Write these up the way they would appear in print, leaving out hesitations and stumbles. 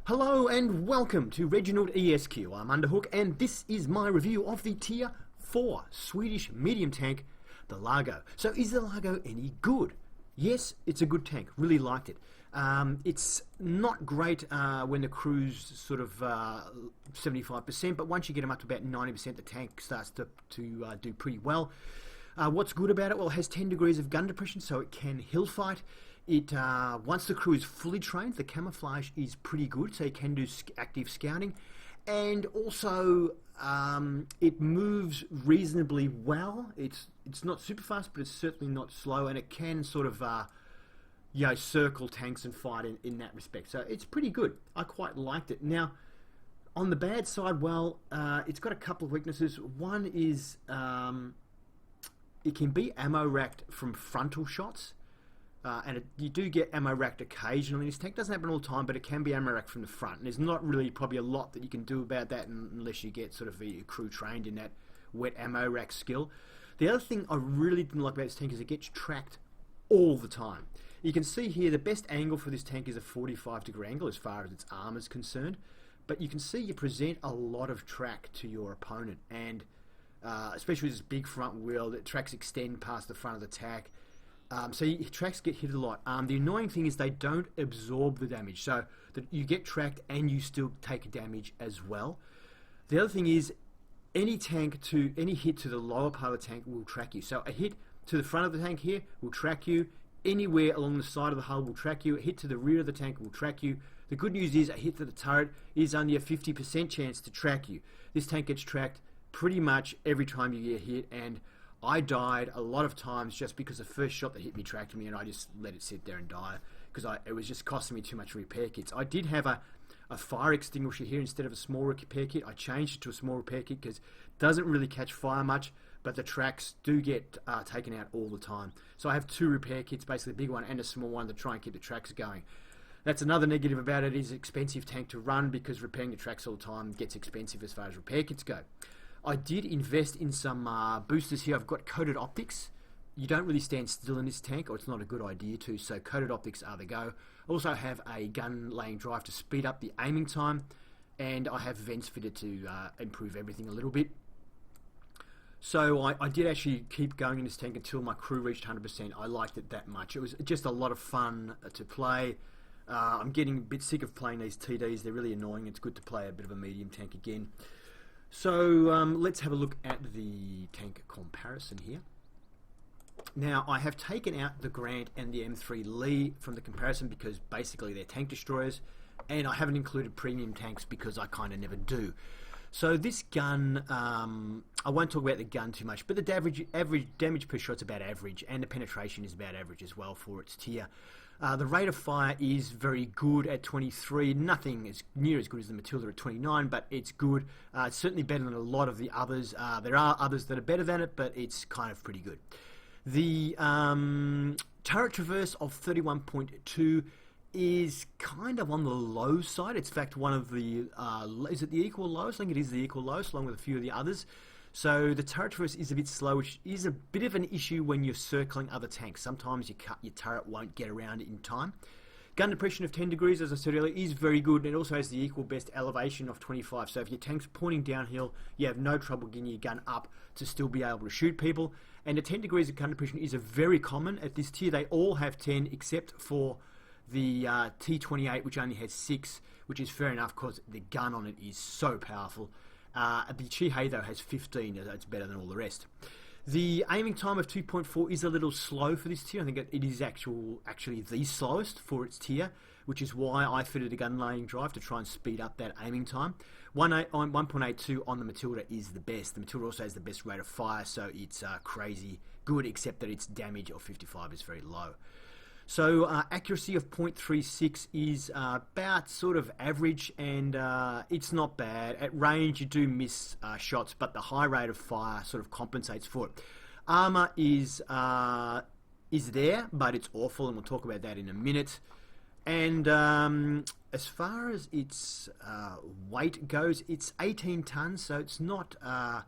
Hello and welcome to Reginaldesq. I'm Underhook and this is my review of the Tier 4 Swedish medium tank, the Lago. So is the Lago any good? Yes, it's a good tank. Really liked it. It's not great when the crew's sort of 75%, but once you get them up to about 90%, the tank starts to do pretty well. What's good about it? Well, it has 10 degrees of gun depression, so it can hill fight. It once the crew is fully trained, the camouflage is pretty good, so you can do active scouting, and also it moves reasonably well. It's not super fast, but it's certainly not slow, and it can sort of circle tanks and fight in that respect. So it's pretty good. I quite liked it. Now, on the bad side, well, it's got a couple of weaknesses. One is it can be ammo racked from frontal shots. You do get ammo racked occasionally. This tank doesn't happen all the time, but it can be ammo racked from the front. And there's not really probably a lot that you can do about that unless you get sort of a crew trained in that wet ammo rack skill. The other thing I really didn't like about this tank is it gets tracked all the time. You can see here the best angle for this tank is a 45-degree angle as far as its arm is concerned. But you can see you present a lot of track to your opponent. And especially with this big front wheel, the tracks extend past the front of the tack. So tracks get hit a lot. The annoying thing is they don't absorb the damage, so that you get tracked and you still take damage as well. The other thing is any hit to the lower part of the tank will track you. So a hit to the front of the tank here will track you. Anywhere along the side of the hull will track you. A hit to the rear of the tank will track you. The good news is a hit to the turret is only a 50% chance to track you. This tank gets tracked pretty much every time you get hit, and I died a lot of times just because the first shot that hit me tracked me and I just let it sit there and die because it was just costing me too much repair kits. I did have a fire extinguisher here instead of a small repair kit. I changed it to a small repair kit because it doesn't really catch fire much, but the tracks do get taken out all the time. So I have two repair kits, basically a big one and a small one to try and keep the tracks going. That's another negative about it, is an expensive tank to run because repairing the tracks all the time gets expensive as far as repair kits go. I did invest in some boosters here. I've got coated optics. You don't really stand still in this tank, or it's not a good idea to, so coated optics are the go. I also have a gun laying drive to speed up the aiming time, and I have vents fitted to improve everything a little bit. So I did actually keep going in this tank until my crew reached 100%. I liked it that much. It was just a lot of fun to play. I'm getting a bit sick of playing these TDs. They're really annoying. It's good to play a bit of a medium tank again. So let's have a look at the tank comparison here. Now, I have taken out the Grant and the M3 Lee from the comparison because basically they're tank destroyers, and I haven't included premium tanks because I kind of never do. So this gun, I won't talk about the gun too much, but the average damage per shot's about average, and the penetration is about average as well for its tier. The rate of fire is very good at 23. Nothing is near as good as the Matilda at 29, but it's good. It's certainly better than a lot of the others. There are others that are better than it, but it's kind of pretty good. The turret traverse of 31.2 is kind of on the low side. It's in fact one of the, is it the equal lowest? I think it is the equal lowest, along with a few of the others. So the turret traverse is a bit slow, which is a bit of an issue when you're circling other tanks. Sometimes your turret won't get around it in time. Gun depression of 10 degrees, as I said earlier, is very good, and it also has the equal best elevation of 25. So if your tank's pointing downhill, you have no trouble getting your gun up to still be able to shoot people. And the 10 degrees of gun depression is a very common at this tier. They all have 10 except for the T28, which only has 6, which is fair enough because the gun on it is so powerful. The Chihei, though, has 15, so it's better than all the rest. The aiming time of 2.4 is a little slow for this tier. I think it is actually the slowest for its tier, which is why I fitted a gun laying drive to try and speed up that aiming time. 1.82 on the Matilda is the best. The Matilda also has the best rate of fire, so it's crazy good, except that its damage of 55 is very low. So accuracy of 0.36 is about sort of average, and it's not bad. At range you do miss shots, but the high rate of fire sort of compensates for it. Armor is there, but it's awful, and we'll talk about that in a minute. And as far as its weight goes, it's 18 tons, so it's not a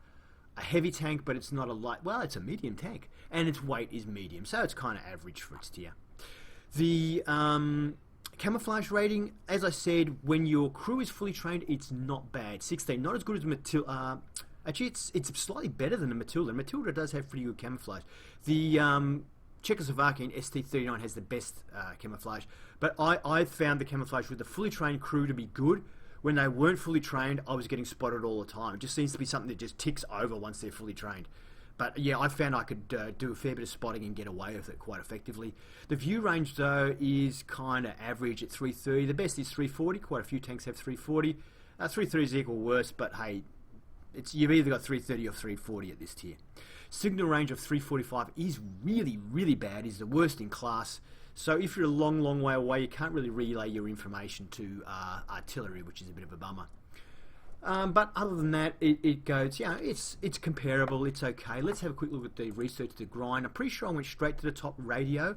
heavy tank, but it's not a light. Well, it's a medium tank, and its weight is medium, so it's kind of average for its tier. The Camouflage rating, as I said, when your crew is fully trained, it's not bad. 16, not as good as Matilda. Actually, it's slightly better than the Matilda. Matilda does have pretty good camouflage. The Czechoslovakian ST-39 has the best camouflage, but I found the camouflage with the fully trained crew to be good. When they weren't fully trained, I was getting spotted all the time. It just seems to be something that just ticks over once they're fully trained. But yeah, I found I could do a fair bit of spotting and get away with it quite effectively. The view range, though, is kind of average at 330. The best is 340. Quite a few tanks have 340. 330 is equal worse, but hey, you've either got 330 or 340 at this tier. Signal range of 345 is really, really bad. Is the worst in class. So if you're a long, long way away, you can't really relay your information to artillery, which is a bit of a bummer. But other than that, it goes, it's comparable, it's okay. Let's have a quick look at the research to grind. I'm pretty sure I went straight to the top radio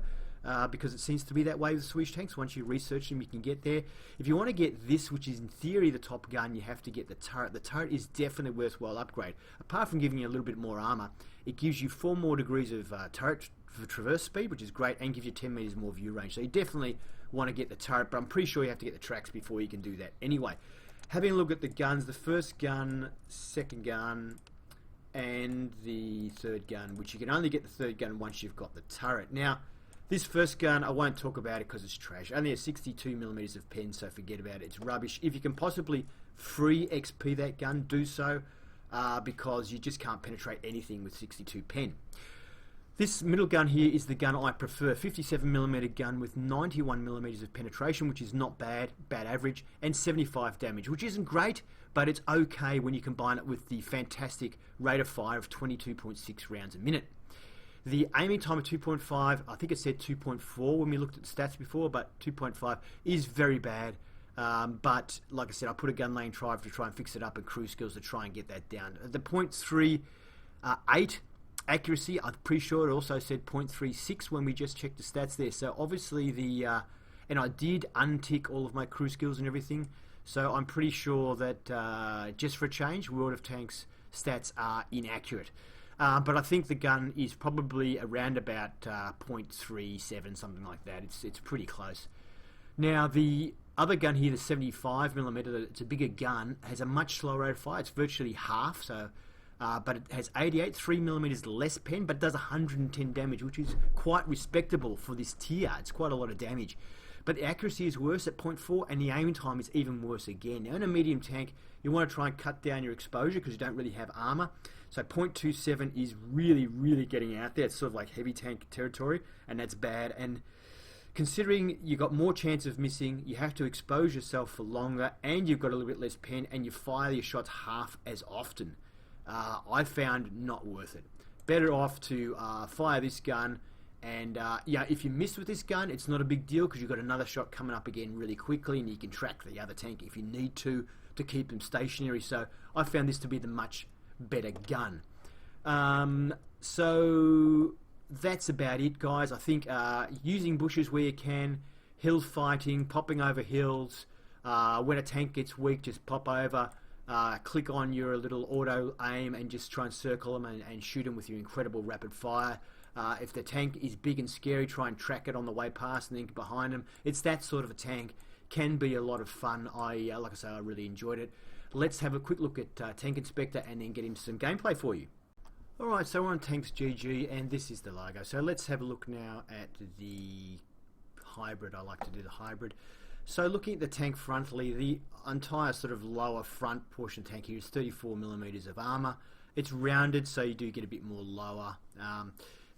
because it seems to be that way with Swedish tanks. Once you research them, you can get there. If you want to get this, which is in theory the top gun, you have to get the turret. The turret is definitely a worthwhile upgrade. Apart from giving you a little bit more armor, it gives you 4 more degrees of turret for traverse speed, which is great, and gives you 10 meters more view range. So you definitely want to get the turret, but I'm pretty sure you have to get the tracks before you can do that. Anyway, having a look at the guns, the first gun, second gun, and the third gun, which you can only get the third gun once you've got the turret. Now, this first gun, I won't talk about it because it's trash. Only has 62 millimeters of pen, so forget about it. It's rubbish. If you can possibly free XP that gun, do so, because you just can't penetrate anything with 62 pen. This middle gun here is the gun I prefer, 57mm gun with 91mm of penetration, which is not bad, bad average, and 75 damage, which isn't great, but it's okay when you combine it with the fantastic rate of fire of 22.6 rounds a minute. The aiming time of 2.5, I think it said 2.4 when we looked at the stats before, but 2.5 is very bad. But like I said, I put a gun lane drive to try and fix it up and crew skills to try and get that down. The 0.38 accuracy, I'm pretty sure it also said 0.36 when we just checked the stats there. So obviously and I did untick all of my crew skills and everything. So I'm pretty sure that just for a change, World of Tanks stats are inaccurate. But I think the gun is probably around about 0.37, something like that. It's pretty close. Now the other gun here, the 75mm, it's a bigger gun, has a much slower rate of fire. It's virtually half, so but it has 88, 3mm less pen, but it does 110 damage, which is quite respectable for this tier. It's quite a lot of damage. But the accuracy is worse at 0.4, and the aiming time is even worse again. Now, in a medium tank, you want to try and cut down your exposure because you don't really have armor. So 0.27 is really, really getting out there. It's sort of like heavy tank territory, and that's bad. And considering you've got more chance of missing, you have to expose yourself for longer, and you've got a little bit less pen, and you fire your shots half as often. I found not worth it. Better off to fire this gun, and if you miss with this gun, it's not a big deal because you've got another shot coming up again really quickly, and you can track the other tank if you need to keep them stationary. So I found this to be the much better gun. So that's about it, guys. I think using bushes where you can, hill fighting, popping over hills. When a tank gets weak, just pop over. Click on your little auto aim and just try and circle them and shoot them with your incredible rapid fire. If the tank is big and scary, try and track it on the way past and then get behind them. It's that sort of a tank. Can be a lot of fun. Like I say, I really enjoyed it. Let's have a quick look at Tank Inspector and then get into some gameplay for you. Alright, so we're on Tanks GG, and this is the Lago. So let's have a look now at the hybrid. I like to do the hybrid. So looking at the tank frontally, the entire sort of lower front portion of the tank here is 34mm of armor. It's rounded, so you do get a bit more lower.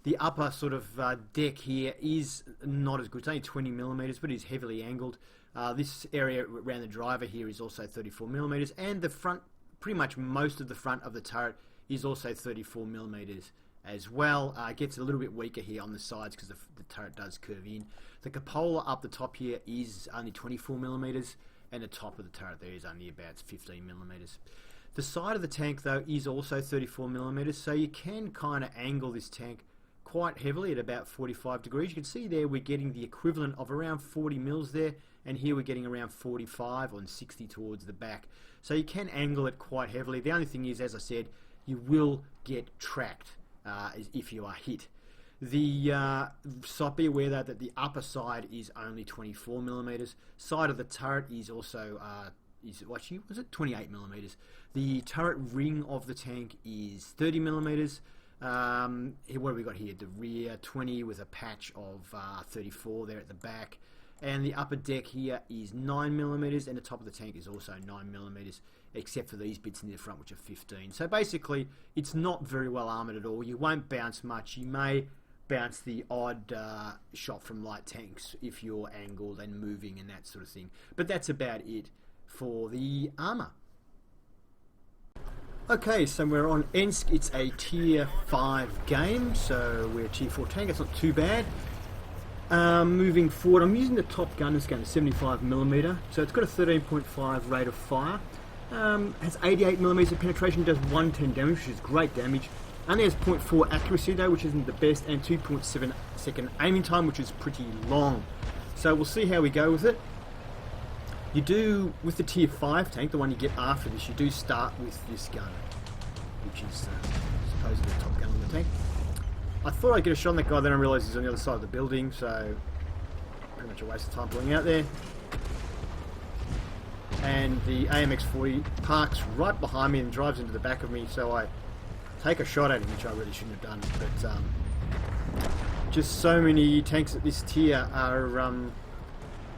The upper sort of deck here is not as good. It's only 20mm, but it is heavily angled. This area around the driver here is also 34mm, and the front, pretty much most of the front of the turret is also 34mm as well. It gets a little bit weaker here on the sides because the turret does curve in. The cupola up the top here is only 24mm, and the top of the turret there is only about 15mm. The side of the tank though is also 34mm, so you can kind of angle this tank quite heavily at about 45 degrees. You can see there we're getting the equivalent of around 40 mils there, and here we're getting around 45 on 60 towards the back. So you can angle it quite heavily. The only thing is, as I said, you will get tracked if you are hit. So be aware that the upper side is only 24 millimeters. Side of the turret is also was it 28 millimeters? The turret ring of the tank is 30 millimeters. What have we got here? The rear 20 with a patch of 34 there at the back, and the upper deck here is 9 millimeters, and the top of the tank is also 9 millimeters, except for these bits near the front, which are 15. So basically, it's not very well armored at all. You won't bounce much. You may bounce the odd shot from light tanks if you're angled and moving and that sort of thing. But that's about it for the armor. Okay, so we're on Ensk. It's a tier 5 game, so we're tier 4 tank. It's not too bad. Moving forward, I'm using the top gun. This gun is 75mm, so it's got a 13.5 rate of fire. Has 88mm of penetration, does 110 damage, which is great damage. Only has 0.4 accuracy though, which isn't the best, and 2.7 second aiming time, which is pretty long. So we'll see how we go with it. You do, with the tier 5 tank, the one you get after this, you do start with this gun, which is supposedly the top gun on the tank. I thought I'd get a shot on that guy, then I realised he's on the other side of the building, so pretty much a waste of time pulling out there. And the AMX-40 parks right behind me and drives into the back of me, so I take a shot at him, which I really shouldn't have done. But just so many tanks at this tier are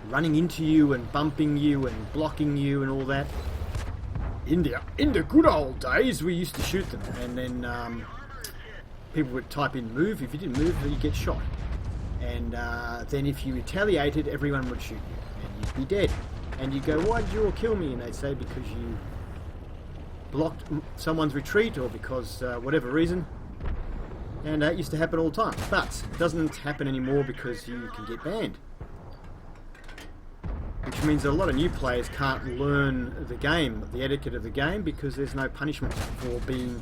running into you and bumping you and blocking you and all that. In the good old days, we used to shoot them, and then people would type in move. If you didn't move, you get shot. And then if you retaliated, everyone would shoot you, and you'd be dead. And you'd go, why did you all kill me? And they'd say, because you blocked someone's retreat, or because whatever reason. And that used to happen all the time. But it doesn't happen anymore because you can get banned. Which means that a lot of new players can't learn the game, the etiquette of the game, because there's no punishment for being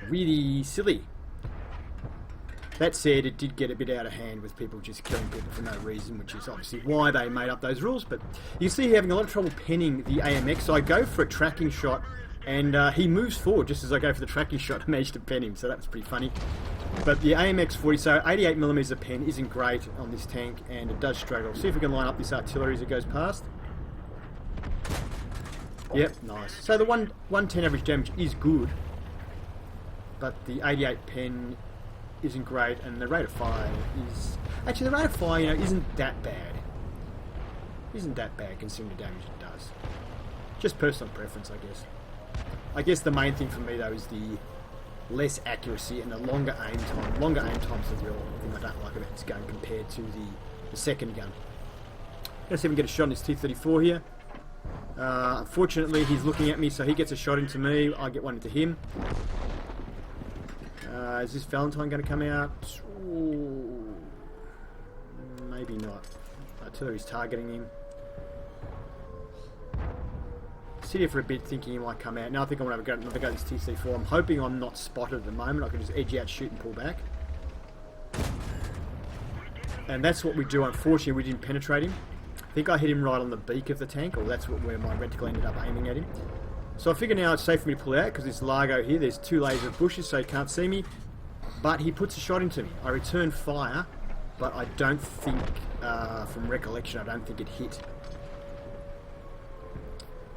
really silly. That said, it did get a bit out of hand with people just killing people for no reason, which is obviously why they made up those rules. But you see having a lot of trouble penning the AMX, so I go for a tracking shot, and he moves forward just as I go for the tracking shot. I managed to pen him, so that was pretty funny. But the AMX-40, so 88mm of pen isn't great on this tank, and it does struggle. See if we can line up this artillery as it goes past. Yep, nice. So the 110 average damage is good, but the 88 pen isn't great, and the rate of fire is... Actually, the rate of fire, you know, isn't that bad. Isn't that bad considering the damage it does. Just personal preference, I guess. I guess the main thing for me, though, is the less accuracy and the longer aim time. Longer aim time's the real thing I don't like about this gun compared to the second gun. Let's see if we can get a shot on this T-34 here. Unfortunately, he's looking at me, so he gets a shot into me. I get one into him. Is this Valentine going to come out? Ooh, maybe not. Artillery's targeting him. Sit here for a bit thinking he might come out. Now I think I'm going to have another go at this TC4. I'm hoping I'm not spotted at the moment. I can just edge out, shoot and pull back. And that's what we do. Unfortunately, we didn't penetrate him. I think I hit him right on the beak of the tank, or that's where my reticle ended up aiming at him. So I figure now it's safe for me to pull out, because this Lago here, there's 2 layers of bushes, so he can't see me. But he puts a shot into me. I return fire, but I don't think, from recollection, I don't think it hit.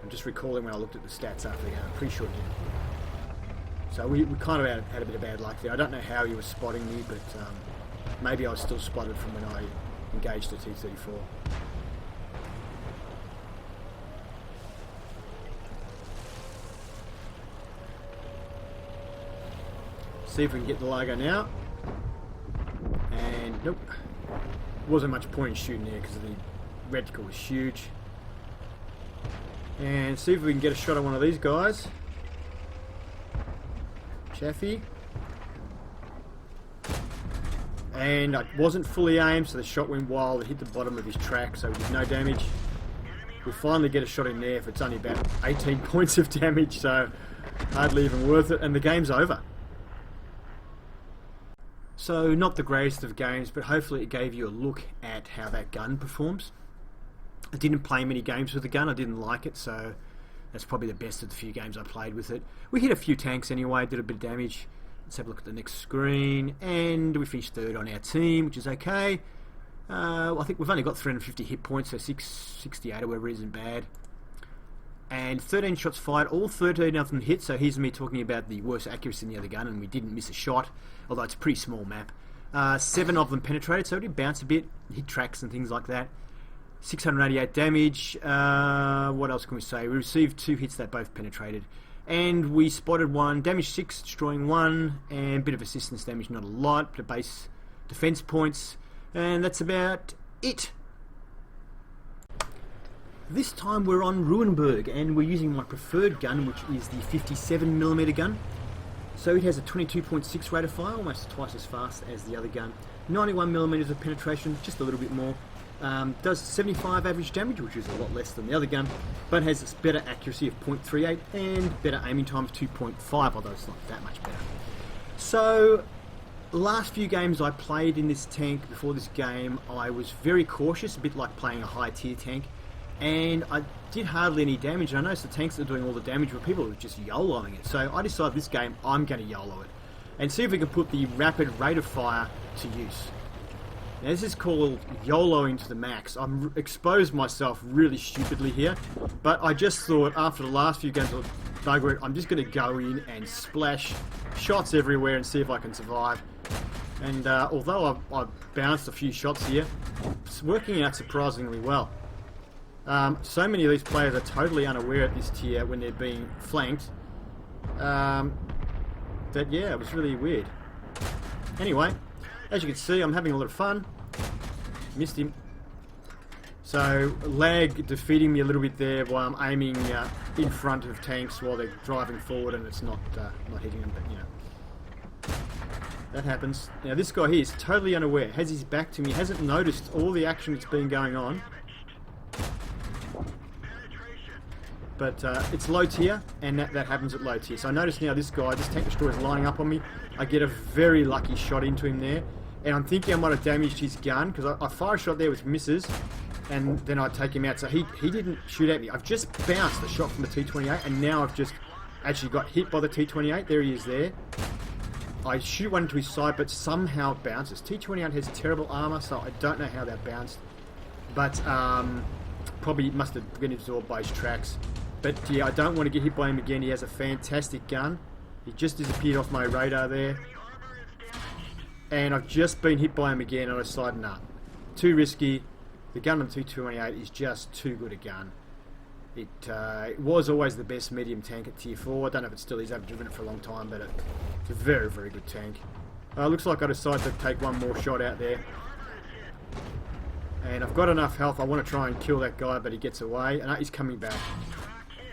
I'm just recalling when I looked at the stats after the game. I'm pretty sure it didn't. So we kind of had a bit of bad luck there. I don't know how he was spotting me, but maybe I was still spotted from when I engaged the T-34. See if we can get the Lago now. And nope. Wasn't much point in shooting there because the reticle was huge. And see if we can get a shot on one of these guys. Chaffee. And I wasn't fully aimed, so the shot went wild. It hit the bottom of his track, so we did no damage. We finally get a shot in there if it's only about 18 points of damage, so hardly even worth it, and the game's over. So not the greatest of games, but hopefully it gave you a look at how that gun performs. I didn't play many games with the gun, I didn't like it, so that's probably the best of the few games I played with it. We hit a few tanks anyway, did a bit of damage. Let's have a look at the next screen, and we finished third on our team, which is okay. I think we've only got 350 hit points, so 668 or whatever isn't bad. And 13 shots fired, all 13 of them hit, so here's me talking about the worst accuracy in the other gun, and we didn't miss a shot, although it's a pretty small map. 7 of them penetrated, so it did bounce a bit, hit tracks and things like that. 688 damage. What else can we say? We received 2 hits that both penetrated. And we spotted 1, damage 6, destroying 1, and a bit of assistance damage, not a lot, but base defense points. And that's about it. This time we're on Ruinberg, and we're using my preferred gun, which is the 57mm gun. So it has a 22.6 rate of fire, almost twice as fast as the other gun. 91mm of penetration, just a little bit more. Does 75 average damage, which is a lot less than the other gun, but has this better accuracy of 0.38 and better aiming time of 2.5, although it's not that much better. So, last few games I played in this tank before this game, I was very cautious, a bit like playing a high tier tank, and I did hardly any damage. And I noticed the tanks that are doing all the damage were people who were just YOLOing it. So I decided this game I'm going to YOLO it and see if we can put the rapid rate of fire to use. Now this is called YOLOing to the max. I'm exposed myself really stupidly here, but I just thought after the last few games of bugger it, I'm just going to go in and splash shots everywhere and see if I can survive. And although I've bounced a few shots here, it's working out surprisingly well. So many of these players are totally unaware at this tier when they're being flanked. That yeah, it was really weird. Anyway, as you can see, I'm having a lot of fun. Missed him. So lag defeating me a little bit there while I'm aiming in front of tanks while they're driving forward, and it's not hitting them. But you know, that happens. Now this guy here is totally unaware. Has his back to me. Hasn't noticed all the action that's been going on. But it's low tier, and that happens at low tier. So I notice now this guy, this tank destroyer is lining up on me. I get a very lucky shot into him there, and I'm thinking I might have damaged his gun because I fire a shot there which misses, and then I take him out. So he didn't shoot at me. I've just bounced a shot from the T28, and now I've just actually got hit by the T28. There he is there. I shoot one into his side, but somehow it bounces. T28 has terrible armor, so I don't know how that bounced, but probably must have been absorbed by his tracks. But yeah, I don't want to get hit by him again. He has a fantastic gun. He just disappeared off my radar there. And I've just been hit by him again, and I decided, nah, too risky. The gun on the T28 is just too good a gun. It was always the best medium tank at tier 4. I don't know if it still is. I've driven it for a long time, but it's a very, very good tank. Looks like I decided to take one more shot out there. And I've got enough health. I want to try and kill that guy, but he gets away. And he's coming back.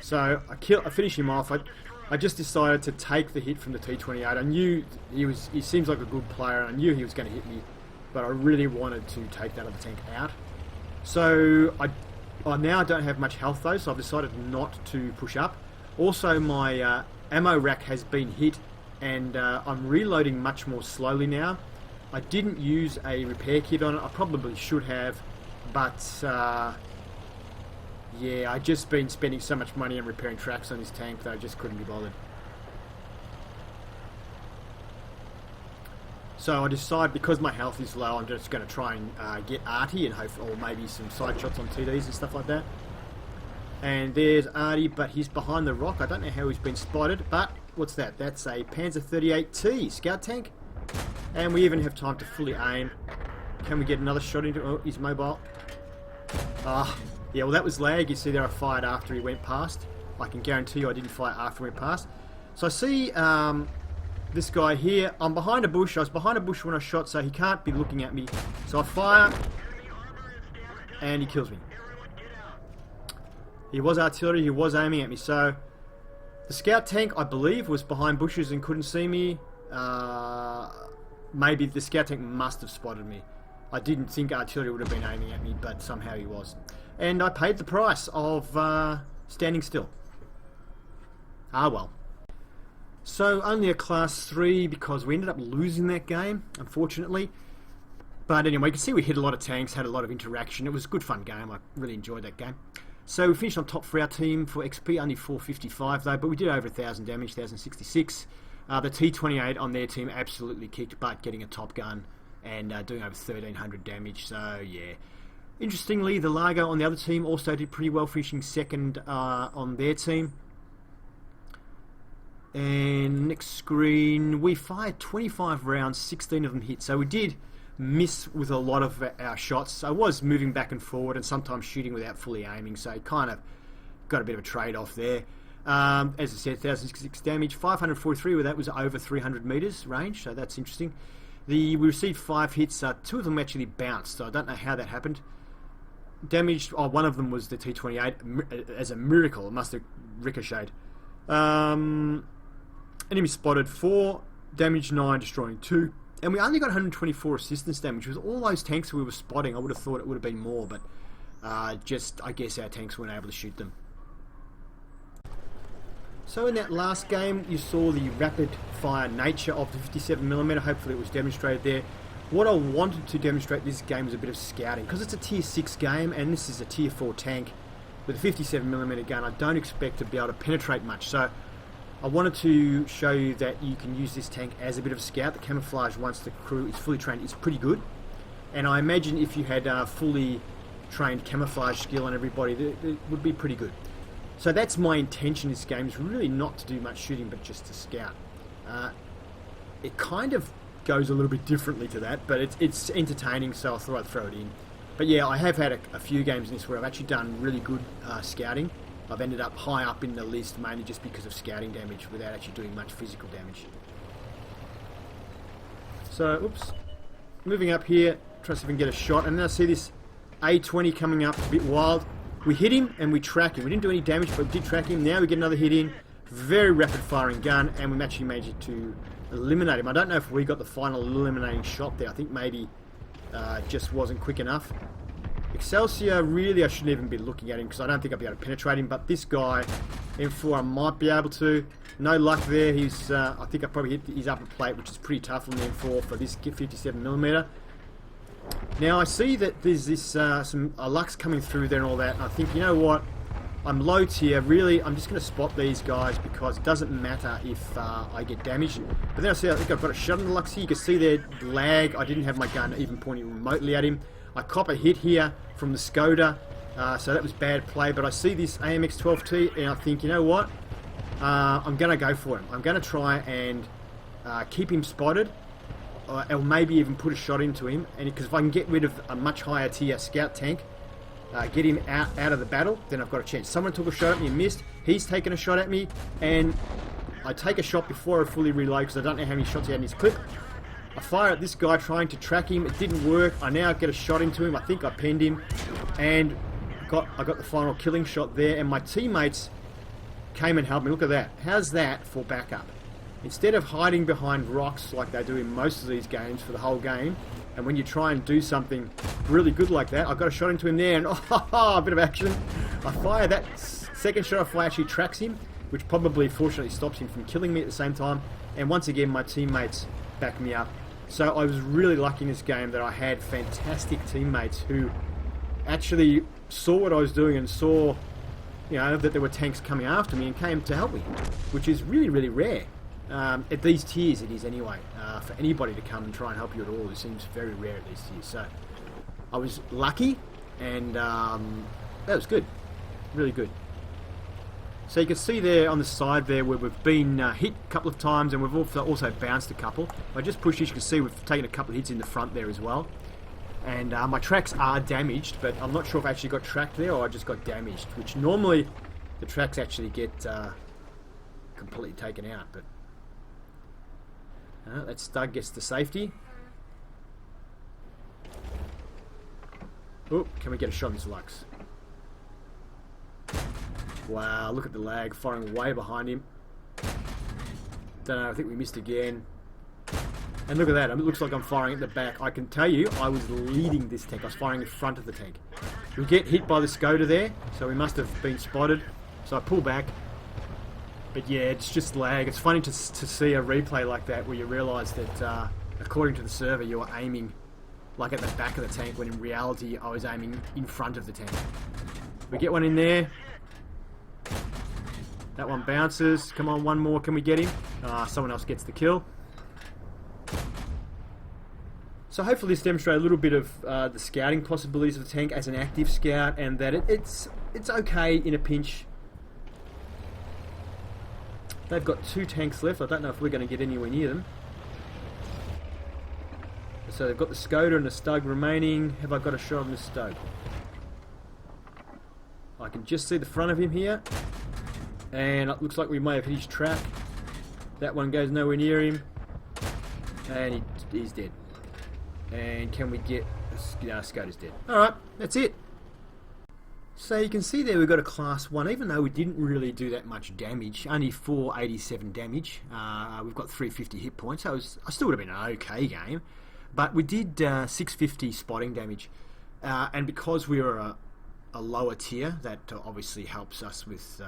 So I finish him off. I just decided to take the hit from the T28. I knew he seems like a good player, and I knew he was going to hit me, but I really wanted to take that other tank out. So I now don't have much health though, so I've decided not to push up. Also, my ammo rack has been hit, and I'm reloading much more slowly now. I didn't use a repair kit on it. I probably should have, but yeah, I've just been spending so much money on repairing tracks on this tank that I just couldn't be bothered. So I decided, because my health is low, I'm just going to try and get Artie and hope, or maybe some side shots on TDs and stuff like that. And there's Artie, but he's behind the rock. I don't know how he's been spotted, but what's that? That's a Panzer 38T scout tank. And we even have time to fully aim. Can we get another shot into his mobile? Yeah, well that was lag. You see there I fired after he went past. I can guarantee you I didn't fire after he went past. So I see this guy here. I'm behind a bush. I was behind a bush when I shot, so he can't be looking at me. So I fire, and he kills me. He was artillery. He was aiming at me. So the scout tank, I believe, was behind bushes and couldn't see me. Maybe the scout tank must have spotted me. I didn't think artillery would have been aiming at me, but somehow he was. And I paid the price of standing still. Ah well. So only a class 3 because we ended up losing that game, unfortunately. But anyway, you can see we hit a lot of tanks, had a lot of interaction. It was a good fun game. I really enjoyed that game. So we finished on top for our team for XP, only 455 though, but we did over 1,000 damage, 1,066. The T-28 on their team absolutely kicked butt, getting a top gun and doing over 1,300 damage. So yeah. Interestingly, the Lago on the other team also did pretty well, finishing second on their team. And next screen, we fired 25 rounds, 16 of them hit. So we did miss with a lot of our shots. I was moving back and forward and sometimes shooting without fully aiming, so it kind of got a bit of a trade-off there. As I said, 1,066 damage, 543 with that was over 300 meters range, so that's interesting. We received 5 hits, 2 of them actually bounced, so I don't know how that happened. Damaged, one of them was the T-28, as a miracle, it must have ricocheted. Enemy spotted 4, damaged 9, destroying 2. And we only got 124 assistance damage. With all those tanks we were spotting, I would have thought it would have been more, but I guess our tanks weren't able to shoot them. So in that last game, you saw the rapid fire nature of the 57mm. Hopefully it was demonstrated there. What I wanted to demonstrate this game was a bit of scouting. Because it's a tier 6 game, and this is a tier 4 tank with a 57mm gun, I don't expect to be able to penetrate much. So I wanted to show you that you can use this tank as a bit of a scout. The camouflage, once the crew is fully trained, is pretty good. And I imagine if you had fully trained camouflage skill on everybody, it would be pretty good. So that's my intention in this game, is really not to do much shooting, but just to scout. It kind of goes a little bit differently to that, but it's entertaining, so I thought I'd throw it in. But yeah, I have had a few games in this where I've actually done really good scouting. I've ended up high up in the list, mainly just because of scouting damage, without actually doing much physical damage. So, oops. Moving up here, try to see if we can get a shot, and then I see this A20 coming up, a bit wild. We hit him and we track him. We didn't do any damage, but we did track him. Now we get another hit in. Very rapid firing gun, and we actually managed to eliminate him. I don't know if we got the final eliminating shot there. I think maybe just wasn't quick enough. Excelsior, really I shouldn't even be looking at him because I don't think I'll be able to penetrate him, but this guy, M4, I might be able to. No luck there. He's, I think I probably hit his upper plate, which is pretty tough on the M4 for this 57mm. Now I see that there's this some Lux coming through there and all that, and I think, you know what, I'm low tier, really I'm just going to spot these guys because it doesn't matter if I get damaged. But then I see, I think I've got a shot on the Lux here. You can see there, lag, I didn't have my gun even pointing remotely at him. I cop a hit here from the Skoda, so that was bad play, but I see this AMX-12T and I think, you know what, I'm going to go for him. I'm going to try and keep him spotted, or maybe even put a shot into him, and because if I can get rid of a much higher tier scout tank, get him out of the battle, then I've got a chance. Someone took a shot at me and missed. He's taken a shot at me, and I take a shot before I fully reload because I don't know how many shots he had in his clip. I fire at this guy trying to track him. It didn't work. I now get a shot into him. I think I pinned him, and I got the final killing shot there, and my teammates came and helped me. Look at that. How's that for backup? Instead of hiding behind rocks like they do in most of these games for the whole game, and when you try and do something really good like that, I got a shot into him there, and a bit of action. I fire that second shot I fire actually tracks him, which probably fortunately stops him from killing me at the same time. And once again, my teammates back me up. So I was really lucky in this game that I had fantastic teammates who actually saw what I was doing and saw, you know, that there were tanks coming after me and came to help me, which is really, really rare. At these tiers it is anyway. For anybody to come and try and help you at all, it seems very rare at these tiers. So I was lucky, and that was good, really good. So you can see there on the side there where we've been hit a couple of times, and we've also bounced a couple. If I just push this, you can see we've taken a couple of hits in the front there as well. And my tracks are damaged, but I'm not sure if I actually got tracked there or I just got damaged, which normally the tracks actually get completely taken out. But that Stug gets to safety. Oh, can we get a shot on this Lux? Wow, look at the lag, firing way behind him. Don't know, I think we missed again. And look at that, it looks like I'm firing at the back. I can tell you, I was leading this tank. I was firing in front of the tank. We get hit by the Skoda there, so we must have been spotted. So I pull back. But yeah, it's just lag. It's funny to see a replay like that where you realise that, according to the server, you were aiming like at the back of the tank, when in reality I was aiming in front of the tank. We get one in there. That one bounces. Come on, one more. Can we get him? Someone else gets the kill. So hopefully this demonstrates a little bit of the scouting possibilities of the tank as an active scout, and that it's okay in a pinch. They've got 2 tanks left. I don't know if we're going to get anywhere near them. So they've got the Skoda and the Stug remaining. Have I got a shot on the Stug? I can just see the front of him here. And it looks like we may have hit his track. That one goes nowhere near him. And he's dead. And can we get... Skoda's dead. Alright, that's it. So you can see there we've got a class 1, even though we didn't really do that much damage, only 487 damage. We've got 350 hit points, so I still would have been an okay game. But we did 650 spotting damage. And because we were a lower tier, that obviously helps us with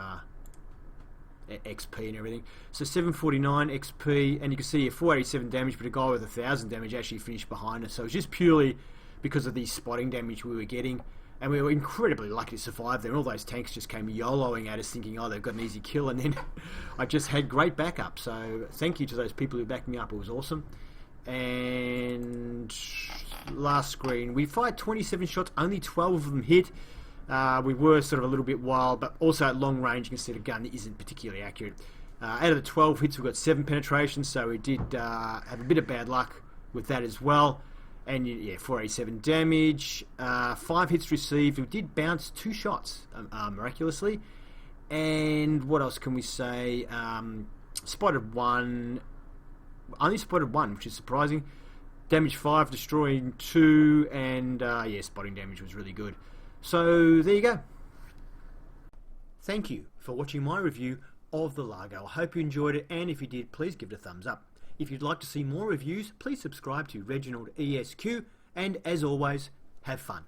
XP and everything. So 749 XP, and you can see here 487 damage, but a guy with 1000 damage actually finished behind us. So it's just purely because of the spotting damage we were getting. And we were incredibly lucky to survive there. All those tanks just came YOLOing at us thinking, oh, they've got an easy kill. And then I just had great backup. So thank you to those people who backed me up. It was awesome. And last screen. We fired 27 shots. Only 12 of them hit. We were sort of a little bit wild. But also at long range, you can see the gun isn't particularly accurate. Out of the 12 hits, we've got 7 penetrations. So we did have a bit of bad luck with that as well. And yeah, 487 damage, 5 hits received. We did bounce 2 shots, miraculously. And what else can we say? Spotted 1, only spotted 1, which is surprising. Damage 5, destroying 2, and yeah, spotting damage was really good. So there you go. Thank you for watching my review of the Lago. I hope you enjoyed it, and if you did, please give it a thumbs up. If you'd like to see more reviews, please subscribe to Reginaldesq, and as always, have fun.